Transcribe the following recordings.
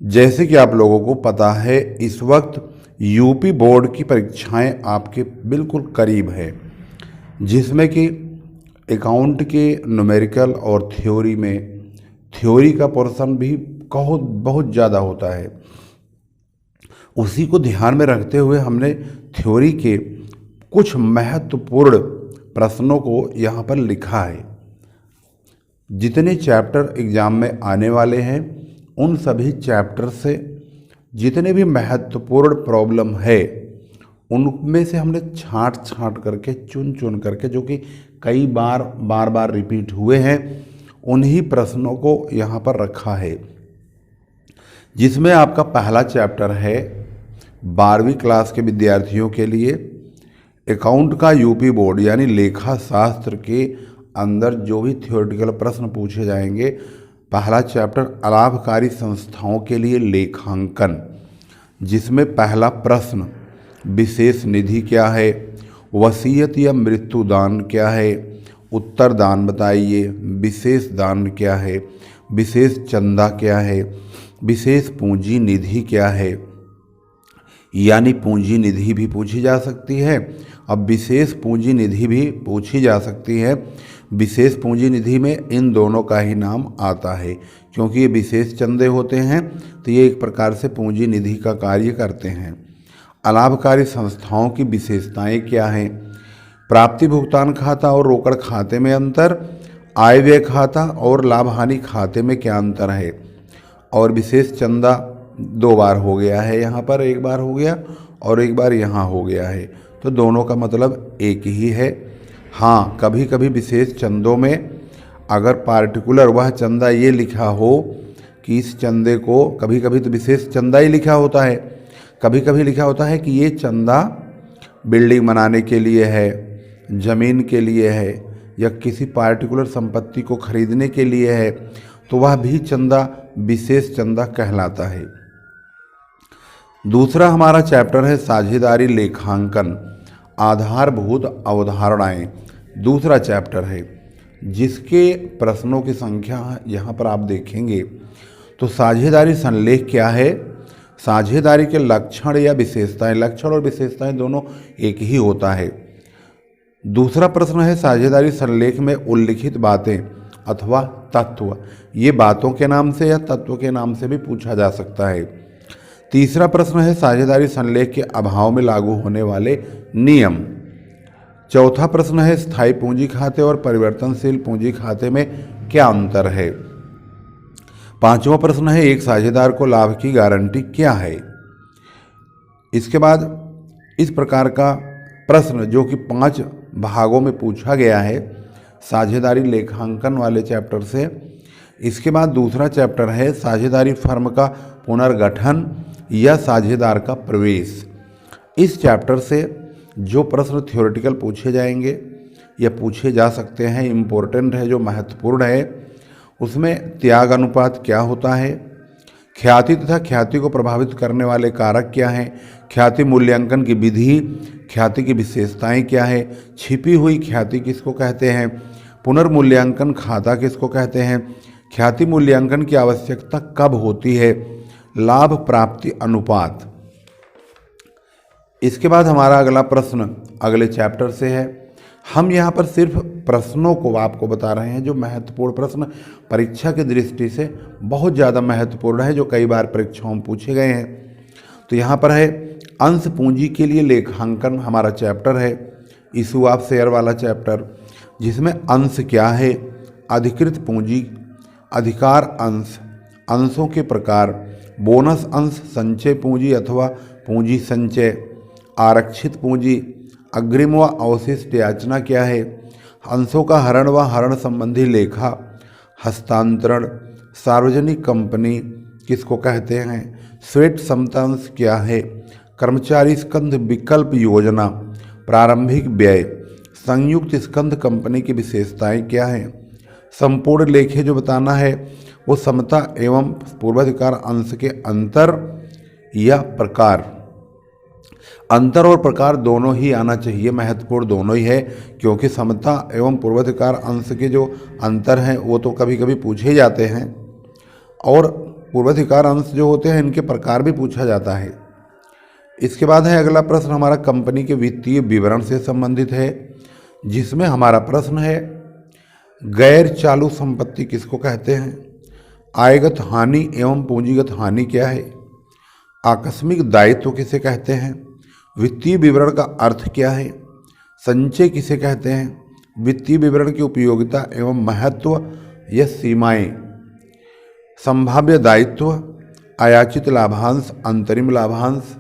जैसे कि आप लोगों को पता है, इस वक्त यूपी बोर्ड की परीक्षाएं आपके बिल्कुल करीब है, जिसमें कि अकाउंट के न्यूमेरिकल और थ्योरी में थ्योरी का पोर्शन भी बहुत बहुत ज़्यादा होता है। उसी को ध्यान में रखते हुए हमने थ्योरी के कुछ महत्वपूर्ण प्रश्नों को यहाँ पर लिखा है। जितने चैप्टर एग्जाम में आने वाले हैं उन सभी चैप्टर से जितने भी महत्वपूर्ण प्रॉब्लम है उनमें से हमने छांट छांट करके चुन चुन करके, जो कि कई बार रिपीट हुए हैं, उन्हीं प्रश्नों को यहाँ पर रखा है। जिसमें आपका पहला चैप्टर है 12वीं क्लास के विद्यार्थियों के लिए अकाउंट का यूपी बोर्ड यानी लेखा शास्त्र के अंदर जो भी थ्योरेटिकल प्रश्न पूछे जाएंगे। पहला चैप्टर अलाभकारी संस्थाओं के लिए लेखांकन, जिसमें पहला प्रश्न विशेष निधि क्या है, वसीयत या मृत्यु दान क्या है, उत्तर दान बताइए, विशेष दान क्या है, विशेष चंदा क्या है, विशेष पूंजी निधि क्या है, यानी पूंजी निधि भी पूछी जा सकती है। अब विशेष पूंजी निधि भी पूछी जा सकती है। विशेष पूंजी निधि में इन दोनों का ही नाम आता है, क्योंकि ये विशेष चंदे होते हैं तो ये एक प्रकार से पूंजी निधि का कार्य करते हैं। अलाभकारी संस्थाओं की विशेषताएं क्या हैं, प्राप्ति भुगतान खाता और रोकड़ खाते में अंतर, आय व्यय खाता और लाभ हानि खाते में क्या अंतर है, और विशेष चंदा 2 बार हो गया है, यहाँ पर 1 बार हो गया और 1 बार यहाँ हो गया है, तो दोनों का मतलब एक ही है। हाँ, कभी कभी विशेष चंदों में अगर पार्टिकुलर वह चंदा ये लिखा हो कि इस चंदे को, कभी कभी तो विशेष चंदा ही लिखा होता है, कभी कभी लिखा होता है कि ये चंदा बिल्डिंग बनाने के लिए है, ज़मीन के लिए है, या किसी पार्टिकुलर संपत्ति को खरीदने के लिए है, तो वह भी चंदा विशेष चंदा कहलाता है। दूसरा हमारा चैप्टर है साझेदारी लेखांकन, आधारभूत अवधारणाएं। दूसरा चैप्टर है जिसके प्रश्नों की संख्या यहाँ पर आप देखेंगे तो साझेदारी संलेख क्या है, साझेदारी के लक्षण या विशेषताएं, लक्षण और विशेषताएं दोनों एक ही होता है। दूसरा प्रश्न है साझेदारी संलेख में उल्लिखित बातें अथवा तत्व, ये बातों के नाम से या तत्व के नाम से भी पूछा जा सकता है। तीसरा प्रश्न है साझेदारी संलेख के अभाव में लागू होने वाले नियम। चौथा प्रश्न है स्थायी पूंजी खाते और परिवर्तनशील पूंजी खाते में क्या अंतर है। पांचवा प्रश्न है एक साझेदार को लाभ की गारंटी क्या है। इसके बाद इस प्रकार का प्रश्न जो कि 5 भागों में पूछा गया है साझेदारी लेखांकन वाले चैप्टर से। इसके बाद दूसरा चैप्टर है साझेदारी फर्म का पुनर्गठन या साझेदार का प्रवेश। इस चैप्टर से जो प्रश्न थ्योरेटिकल पूछे जाएंगे या पूछे जा सकते हैं, इम्पोर्टेंट है, जो महत्वपूर्ण है, उसमें त्याग अनुपात क्या होता है, ख्याति तथा ख्याति को प्रभावित करने वाले कारक क्या हैं, ख्याति मूल्यांकन की विधि, ख्याति की विशेषताएं क्या है, छिपी हुई ख्याति किसको कहते हैं, पुनर्मूल्यांकन खाता किसको कहते हैं, ख्याति मूल्यांकन की आवश्यकता कब होती है, लाभ प्राप्ति अनुपात। इसके बाद हमारा अगला प्रश्न अगले चैप्टर से है। हम यहाँ पर सिर्फ प्रश्नों को आपको बता रहे हैं जो महत्वपूर्ण प्रश्न परीक्षा की दृष्टि से बहुत ज़्यादा महत्वपूर्ण है, जो कई बार परीक्षाओं में पूछे गए हैं। तो यहाँ पर है अंश पूंजी के लिए लेखांकन, हमारा चैप्टर है इशू ऑफ शेयर वाला चैप्टर, जिसमें अंश क्या है, अधिकृत पूंजी, अधिकार अंश, अंशों के प्रकार, बोनस अंश, संचय पूंजी अथवा पूंजी संचय, आरक्षित पूंजी, अग्रिम व अवशिष्ट याचना क्या है, अंशों का हरण व हरण संबंधी लेखा, हस्तांतरण, सार्वजनिक कंपनी किसको कहते हैं, स्वेट समतांश क्या है, कर्मचारी स्कंध विकल्प योजना, प्रारंभिक व्यय, संयुक्त स्कंध कंपनी की विशेषताएं क्या हैं, संपूर्ण लेखे जो बताना है वो समता एवं पूर्वाधिकार अंश के अंतर या प्रकार, अंतर और प्रकार दोनों ही आना चाहिए, महत्वपूर्ण दोनों ही है, क्योंकि समता एवं पूर्वाधिकार अंश के जो अंतर हैं वो तो कभी कभी पूछे जाते हैं और पूर्वाधिकार अंश जो होते हैं इनके प्रकार भी पूछा जाता है। इसके बाद है अगला प्रश्न हमारा कंपनी के वित्तीय विवरण से संबंधित है, जिसमें हमारा प्रश्न है गैर चालू संपत्ति किसको कहते हैं, आयगत हानि एवं पूंजीगत हानि क्या है, आकस्मिक दायित्व किसे कहते हैं, वित्तीय विवरण का अर्थ क्या है, संचय किसे कहते हैं, वित्तीय विवरण की उपयोगिता एवं महत्व या सीमाएं, संभाव्य दायित्व, अयाचित लाभांश, अंतरिम लाभांश,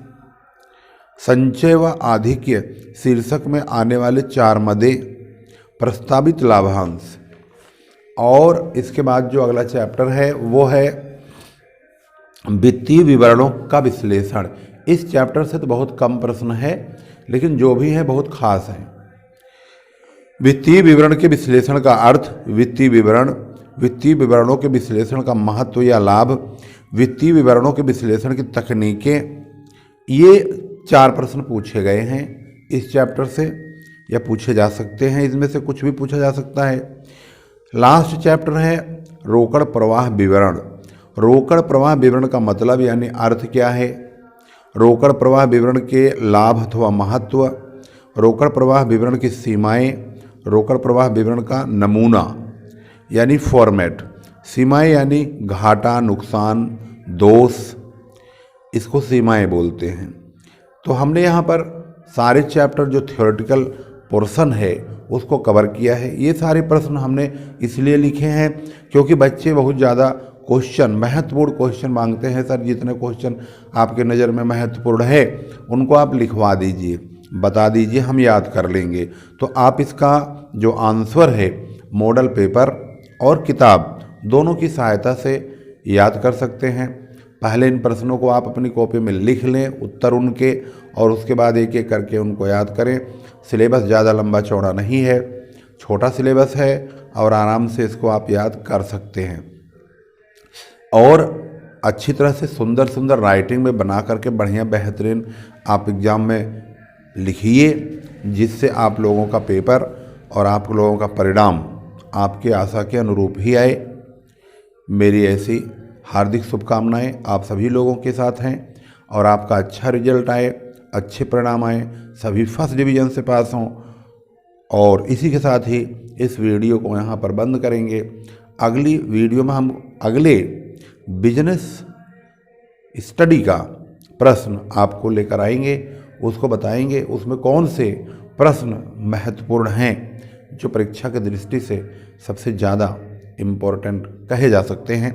संचय व आधिक्य शीर्षक में आने वाले 4 मदे, प्रस्तावित लाभांश। और इसके बाद जो अगला चैप्टर है वो है वित्तीय विवरणों का विश्लेषण। इस चैप्टर से तो बहुत कम प्रश्न है, लेकिन जो भी है बहुत खास है। वित्तीय विवरण के विश्लेषण का अर्थ, वित्तीय विवरण, वित्तीय विवरणों के विश्लेषण का महत्व या लाभ, वित्तीय विवरणों के विश्लेषण की तकनीकें, ये 4 प्रश्न पूछे गए हैं इस चैप्टर से या पूछे जा सकते हैं, इसमें से कुछ भी पूछा जा सकता है। लास्ट चैप्टर है रोकड़ प्रवाह विवरण। रोकड़ प्रवाह विवरण का मतलब यानी अर्थ क्या है, रोकड़ प्रवाह विवरण के लाभ अथवा महत्व, रोकड़ प्रवाह विवरण की सीमाएं, रोकड़ प्रवाह विवरण का नमूना यानी फॉर्मेट, सीमाएं यानी घाटा, नुकसान, दोष, इसको सीमाएं बोलते हैं। तो हमने यहाँ पर सारे चैप्टर जो थ्योरेटिकल पोर्शन है उसको कवर किया है। ये सारे प्रश्न हमने इसलिए लिखे हैं क्योंकि बच्चे बहुत ज़्यादा क्वेश्चन, महत्वपूर्ण क्वेश्चन मांगते हैं। सर जितने क्वेश्चन आपके नज़र में महत्वपूर्ण है उनको आप लिखवा दीजिए, बता दीजिए, हम याद कर लेंगे। तो आप इसका जो आंसर है मॉडल पेपर और किताब दोनों की सहायता से याद कर सकते हैं। पहले इन प्रश्नों को आप अपनी कॉपी में लिख लें, उत्तर उनके, और उसके बाद एक एक करके उनको याद करें। सिलेबस ज़्यादा लंबा चौड़ा नहीं है, छोटा सिलेबस है और आराम से इसको आप याद कर सकते हैं। और अच्छी तरह से सुंदर सुंदर राइटिंग में बना करके बढ़िया बेहतरीन आप एग्ज़ाम में लिखिए, जिससे आप लोगों का पेपर और आप लोगों का परिणाम आपके आशा के अनुरूप ही आए। मेरी ऐसी हार्दिक शुभकामनाएं आप सभी लोगों के साथ हैं और आपका अच्छा रिजल्ट आए, अच्छे परिणाम आए, सभी फर्स्ट डिवीज़न से पास हों। और इसी के साथ ही इस वीडियो को यहाँ पर बंद करेंगे। अगली वीडियो में हम अगले बिजनेस स्टडी का प्रश्न आपको लेकर आएंगे, उसको बताएंगे उसमें कौन से प्रश्न महत्वपूर्ण हैं जो परीक्षा की दृष्टि से सबसे ज़्यादा इम्पोर्टेंट कहे जा सकते हैं।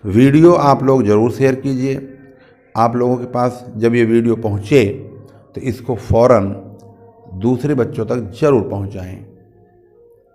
वीडियो आप लोग ज़रूर शेयर कीजिए। आप लोगों के पास जब ये वीडियो पहुँचे तो इसको फ़ौरन दूसरे बच्चों तक ज़रूर पहुँचाएं।